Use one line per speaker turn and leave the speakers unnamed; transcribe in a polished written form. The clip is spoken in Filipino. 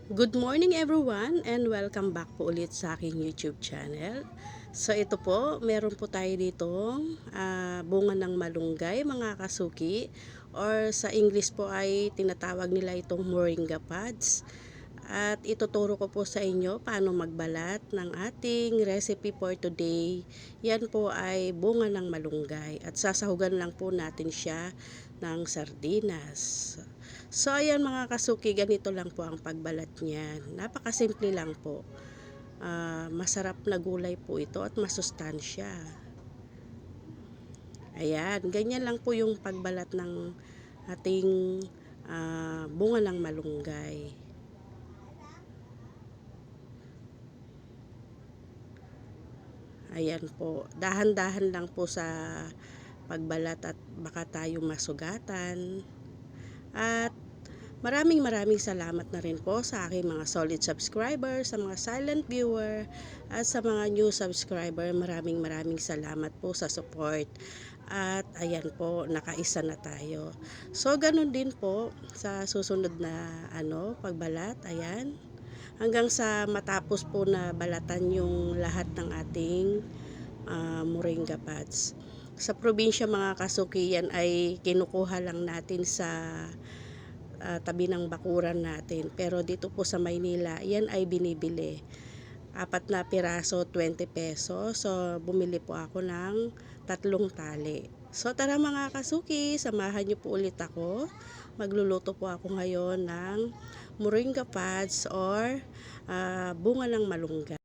Good morning everyone and welcome back po ulit sa aking YouTube channel. So ito po, meron po tayo dito bunga ng malunggay mga kasuki, or sa English po ay tinatawag nila itong moringa pods. At ituturo ko po sa inyo paano magbalat ng ating recipe for today. Yan po ay bunga ng malunggay at sasahugan lang po natin siya ng sardinas. So ayan mga kasuki, ganito lang po ang pagbalat niyan. Napakasimple lang po. Masarap na gulay po ito at masustansya. Ayan, ganyan lang po yung pagbalat ng ating bunga ng malunggay. Ayan po, dahan-dahan lang po sa pagbalat at baka tayo masugatan. At maraming salamat na rin po sa aking mga solid subscriber, sa mga silent viewer, at sa mga new subscriber. Maraming salamat po sa support. At ayan po, nakaisa na tayo. So, ganun din po sa susunod na pagbalat. Ayan. Hanggang sa matapos po na balatan yung lahat ng ating moringa pods. Sa probinsya mga kasuki, yan ay kinukuha lang natin sa tabi ng bakuran natin. Pero dito po sa Maynila, yan ay binibili. 4 na piraso, 20 pesos. So, bumili po ako ng 3 tali. So, tara mga kasuki, samahan niyo po ulit ako. Magluluto po ako ngayon ng moringa pods or bunga ng malunggay.